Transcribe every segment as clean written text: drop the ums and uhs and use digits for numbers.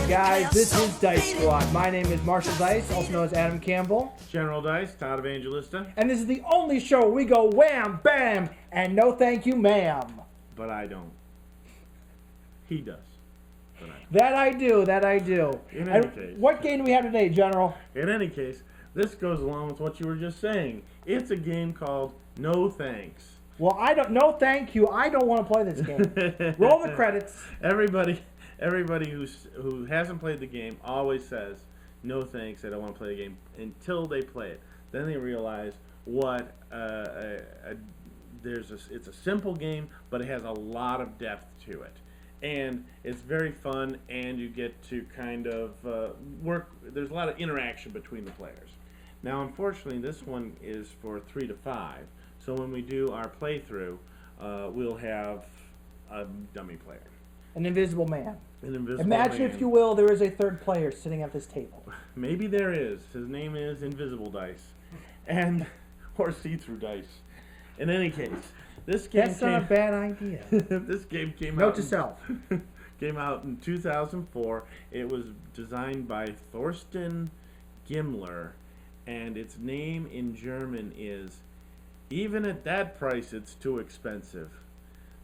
guys, this is Dice Squad. My name is Marshall Dice, also known as Adam Campbell. General Dice, Todd Evangelista. And this is the only show where we go wham, bam, and no thank you, ma'am. But I don't. He does. But I don't. That I do. In any case. What game do we have today, General? In any case, this goes along with what you were just saying. It's a game called No Thanks. Well, no thank you. I don't want to play this game. Roll the credits. Everybody who hasn't played the game always says, no thanks, I don't want to play the game, until they play it. Then they realize what it's a simple game, but it has a lot of depth to it. And it's very fun, and you get to kind of work. There's a lot of interaction between the players. Now, unfortunately, this one is for 3 to 5. So when we do our playthrough, we'll have a dummy player. An invisible man. An invisible Imagine, man. if you will, there is a third player sitting at this table. Maybe there is. His name is Invisible Dice, or See-Through Dice. In any case, this game That's not a bad idea. This game came Note out. to self. Came out in 2004. It was designed by Thorsten Gimmler, and its name in German is "Even at that price, it's too expensive."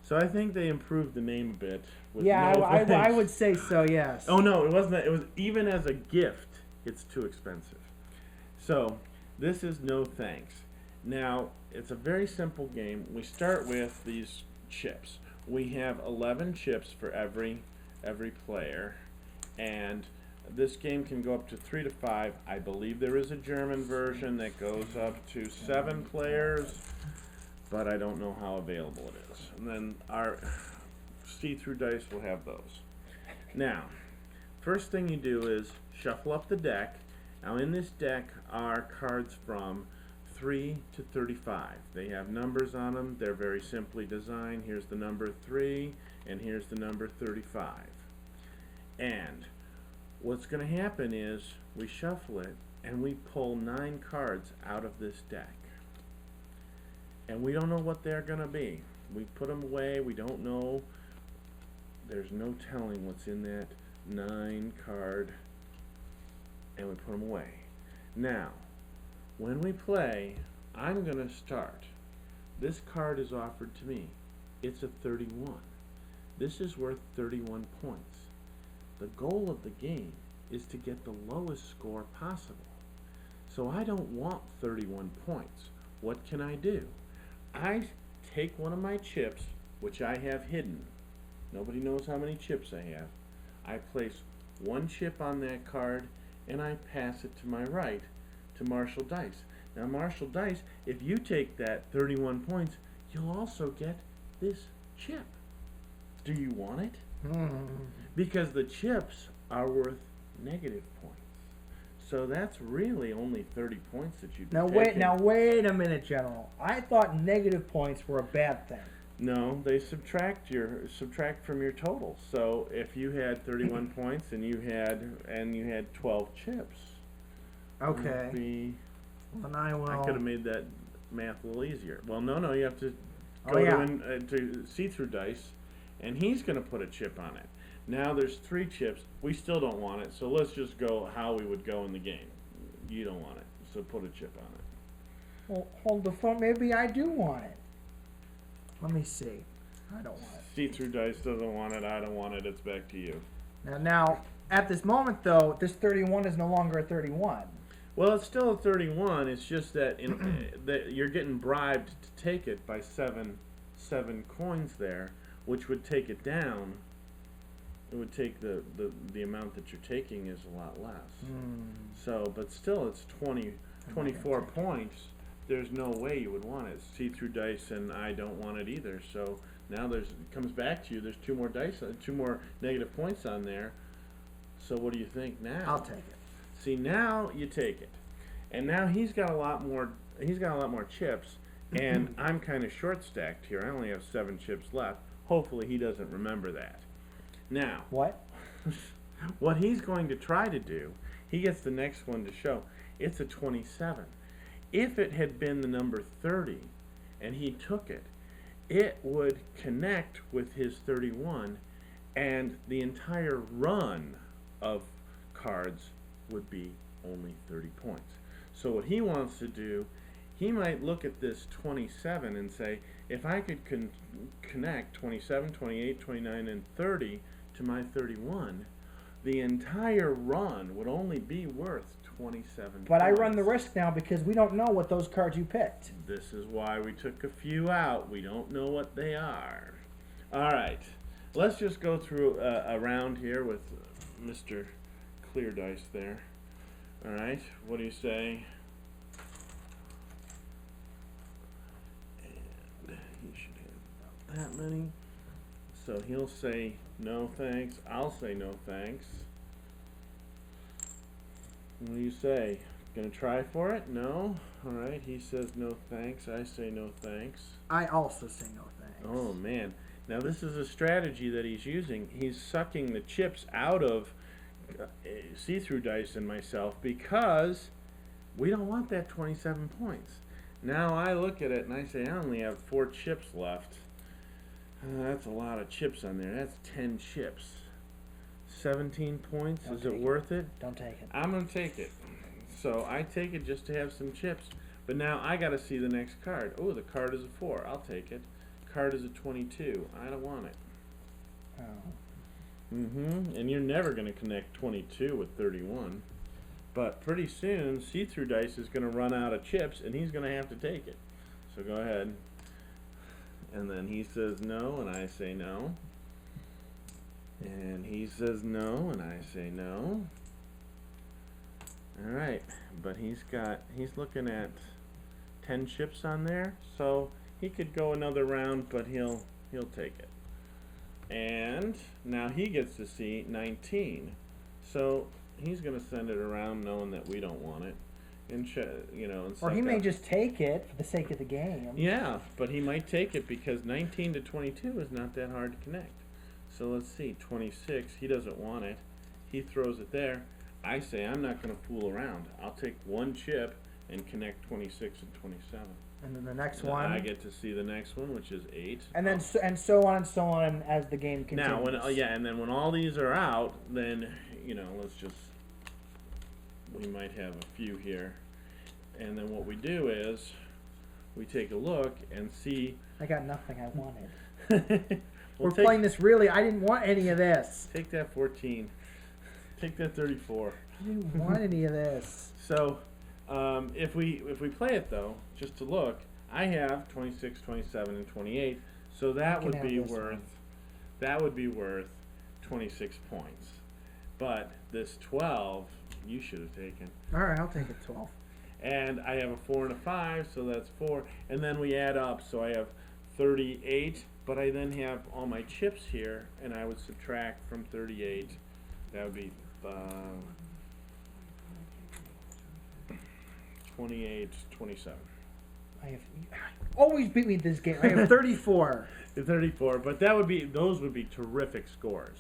So I think they improved the name a bit. Yeah, no I thanks. would say so, yes. Oh no, it wasn't that. It was even as a gift, it's too expensive. So this is No Thanks. Now, it's a very simple game. We start with these chips. We have 11 chips for every player, and this game can go up to 3 to 5. I believe there is a German version that goes up to 7 players, but I don't know how available it is. And then our See-Through Dice will have those. Now, first thing you do is shuffle up the deck. Now, in this deck are cards from 3 to 35. They have numbers on them. They're very simply designed. Here's the number 3, and here's the number 35. And what's going to happen is we shuffle it, and we pull 9 cards out of this deck. And we don't know what they're going to be. We put them away. We don't know. There's no telling what's in that 9 card, and we put them away. Now, when we play, I'm going to start. This card is offered to me. It's a 31. This is worth 31 points. The goal of the game is to get the lowest score possible. So I don't want 31 points. What can I do? I take one of my chips, which I have hidden. Nobody knows how many chips I have. I place one chip on that card, and I pass it to my right to Marshall Dice. Now, Marshall Dice, if you take that 31 points, you'll also get this chip. Do you want it? Because the chips are worth negative points. So that's really only 30 points that you'd be taking. Now wait a minute, General. I thought negative points were a bad thing. No, they subtract from your total. So if you had 31 points and you had 12 chips, okay. Then I will. I could have made that math a little easier. Well, no, you have to Oh, go yeah. to See-Through Dice, and he's going to put a chip on it. Now there's 3 chips. We still don't want it, so let's just go how we would go in the game. You don't want it, so put a chip on it. Well, hold the phone. Maybe I do want it. Let me see. I don't want it. See-Through Dice doesn't want it. I don't want it. It's back to you. Now, at this moment, though, this 31 is no longer a 31. Well, it's still a 31. It's just that that you're getting bribed to take it by seven coins there, which would take it down. It would take the amount that you're taking is a lot less. So, but still, it's 24 points. There's no way you would want it. See-Through Dice, and I don't want it either. So now it comes back to you. There's 2 more dice, 2 more negative points on there. So what do you think now? I'll take it. See, now you take it, and now he's got a lot more. He's got a lot more chips, and I'm kind of short stacked here. I only have 7 chips left. Hopefully, he doesn't remember that. Now, What? what he's going to try to do, he gets the next one to show. It's a 27. If it had been the number 30, and he took it, it would connect with his 31, and the entire run of cards would be only 30 points. So what he wants to do, he might look at this 27 and say, if I could connect 27, 28, 29, and 30 to my 31, the entire run would only be worth 27 But points. I run the risk now because we don't know what those cards you picked. This is why we took a few out. We don't know what they are. All right. Let's just go through a round here with Mr. Clear Dice there. All right. What do you say? And he should have about that many. So he'll say no thanks. I'll say no thanks. What do you say? Gonna try for it? No? Alright, he says no thanks. I say no thanks. I also say no thanks. Oh man. Now this is a strategy that he's using. He's sucking the chips out of see-through dice and myself because we don't want that 27 points. Now I look at it and I say I only have 4 chips left. That's a lot of chips on there. That's 10 chips. 17 points. Don't Is it take it. worth it? Don't take it. I'm going to take it. So I take it just to have some chips. But now I got to see the next card. Oh, the card is a 4. I'll take it. Card is a 22. I don't want it. Oh. And you're never going to connect 22 with 31. But pretty soon, See-Through Dice is going to run out of chips, and he's going to have to take it. So go ahead. And then he says no, and I say no. And he says no, and I say no. Alright, but he's looking at 10 chips on there, so he could go another round, but he'll take it. And now he gets to see 19. So he's going to send it around knowing that we don't want it. And and Or he suck may up. just take it for the sake of the game. Yeah, but he might take it because 19 to 22 is not that hard to connect. So let's see, 26, he doesn't want it. He throws it there. I say I'm not going to fool around. I'll take 1 chip and connect 26 and 27. And then the next And one. I get to see the next one, which is 8. And then so on and so on as the game continues. Now, and then when all these are out, then let's just we might have a few here, and then what we do is we take a look and see. I got nothing I wanted. We'll We're playing this really. I didn't want any of this. Take that 14. Take that 34. I didn't want any of this. So, if we play it though, just to look, I have 26, 27, and 28. So that would be worth 26 points. But this 12, you should have taken. All right, I'll take it 12. And I have a 4 and a 5, so that's 4. And then we add up, so I have 38. But I then have all my chips here, and I would subtract from 38. That would be 28, 27. Always beat me at this game. I have 34. 34, but those would be terrific scores.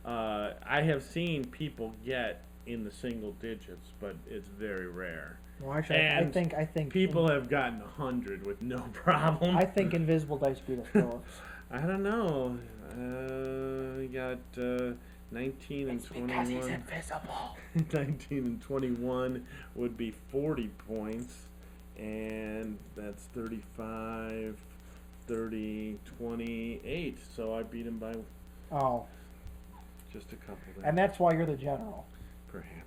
I have seen people get in the single digits, but it's very rare. Well, actually, I think people have gotten 100 with no problem. I think Invisible Dice beat us both. I don't know. We got 19 and 21. Because he's invisible. 19 and 21 would be 40 points, and that's 35, 30, 28. So I beat him by just a couple there. And that's why you're the general. Perhaps.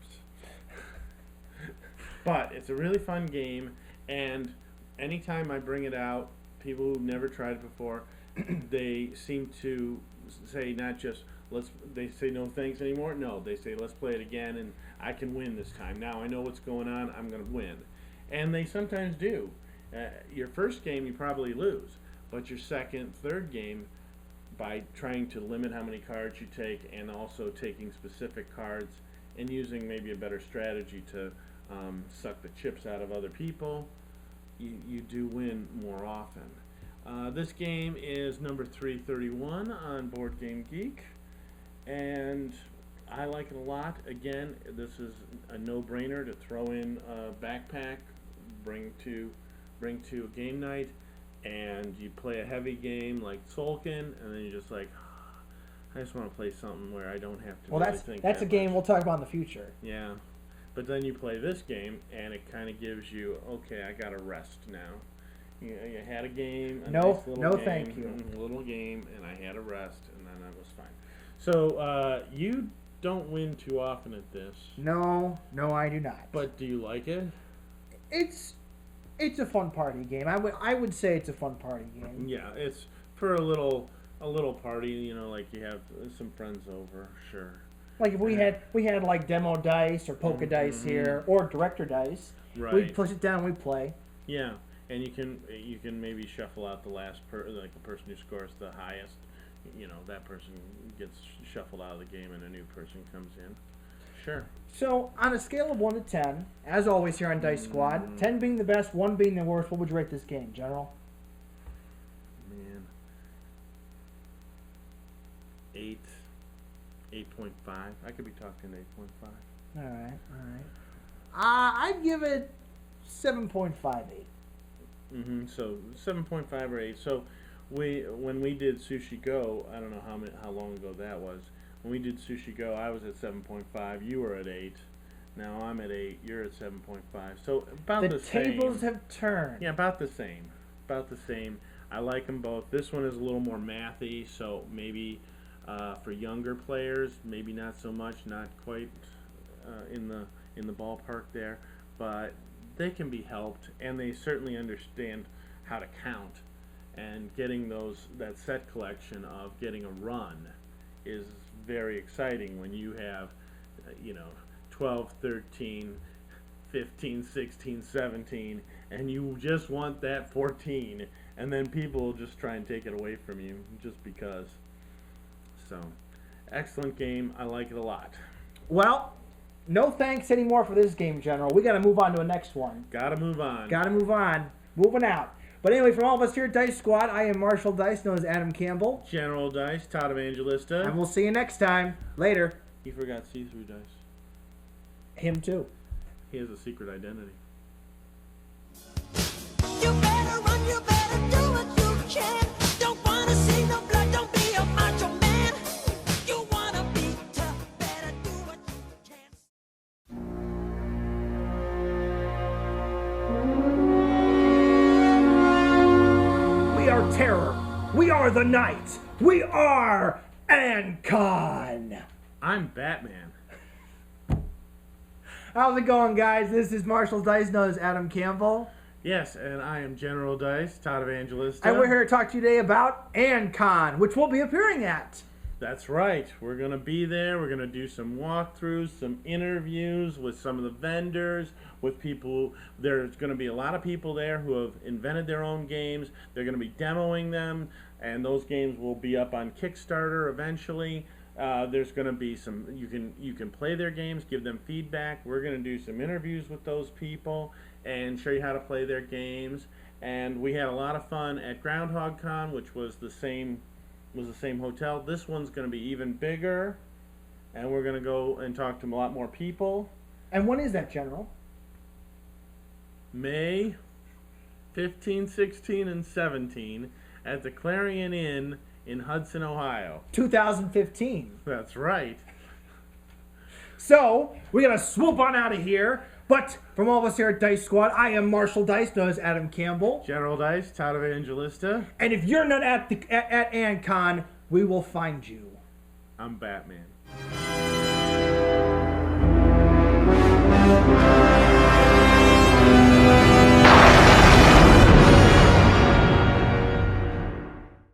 But it's a really fun game, and anytime I bring it out, people who've never tried it before, they seem to say not just they say no thanks anymore. No, they say let's play it again, and I can win this time. Now I know what's going on. I'm going to win, and they sometimes do. Your first game you probably lose, but your second, third game, by trying to limit how many cards you take, and also taking specific cards, and using maybe a better strategy to suck the chips out of other people, you do win more often. This game is number 331 on Board Game Geek, and I like it a lot. Again, this is a no-brainer to throw in a backpack, bring to a game night, and you play a heavy game like Tzolk'in, and then you're just like, I just want to play something where I don't have to. Well, really think that's a that game much. we'll talk about in the future. Yeah, but then you play this game, and it kind of gives you, okay, I got to rest now. You had a game, a No, nice little no, game, thank you. little game, and I had a rest, and then that was fine. So you don't win too often at this, No, I do not. but do you like it? It's a fun party game. I would say it's a fun party game. Yeah, it's for a little party, like you have some friends over, sure. Like if we had like demo dice or poker dice here or director dice, Right. we'd push it down, we'd play. Yeah, and you can maybe shuffle out the last like the person who scores the highest. That person gets shuffled out of the game and a new person comes in. Sure. So on a scale of 1 to 10, as always here on Dice Squad, 10 being the best, 1 being the worst, what would you rate this game, General? Man. 8.5. I could be talking 8.5. All right. I'd give it 7.58. So 7.5 or 8. So when we did Sushi Go, I don't know how long ago that was. When we did Sushi Go, I was at 7.5. You were at 8. Now I'm at 8. You're at 7.5. So about the same. The tables have turned. Yeah, about the same. About the same. I like them both. This one is a little more mathy, so maybe for younger players, maybe not so much. Not quite in the ballpark there, but they can be helped, and they certainly understand how to count. And getting that set collection of getting a run is very exciting when you have 12, 13, 15, 16, 17, and you just want that 14, and then people just try and take it away from you just because. So, excellent game. I like it a lot. Well, no thanks anymore for this game, General. We got to move on to the next one. Gotta move on. Got to move on. Moving out. But anyway, from all of us here at Dice Squad, I am Marshall Dice, known as Adam Campbell. General Dice, Todd Evangelista. And we'll see you next time. Later. He forgot see-through dice. Him too. He has a secret identity. You better run, you better do what you can. Don't wanna see no blood, don't be a macho man. You wanna be tough, better do what you can. We are terror. We are the night. We are Ancon. I'm Batman. How's it going, guys? This is Marshall Dice, known as Adam Campbell. Yes, and I am General Dice, Todd Evangelista. And we're here to talk to you today about Ancon, which we'll be appearing at. That's right. We're going to be there. We're going to do some walkthroughs, some interviews with some of the vendors, with people. There's going to be a lot of people there who have invented their own games. They're going to be demoing them, and those games will be up on Kickstarter eventually. There's going to be some, you can play their games, give them feedback. We're going to do some interviews with those people and show you how to play their games. And we had a lot of fun at Groundhog Con, which was the same hotel. This one's going to be even bigger, and we're going to go and talk to a lot more people. And when is that, General? May 15, 16, and 17 at the Clarion Inn in Hudson, Ohio. 2015. That's right. So, we're going to swoop on out of here. But from all of us here at Dice Squad, I am Marshall Dice, known as Adam Campbell. General Dice, Todd Evangelista. And if you're not at Ancon, we will find you. I'm Batman.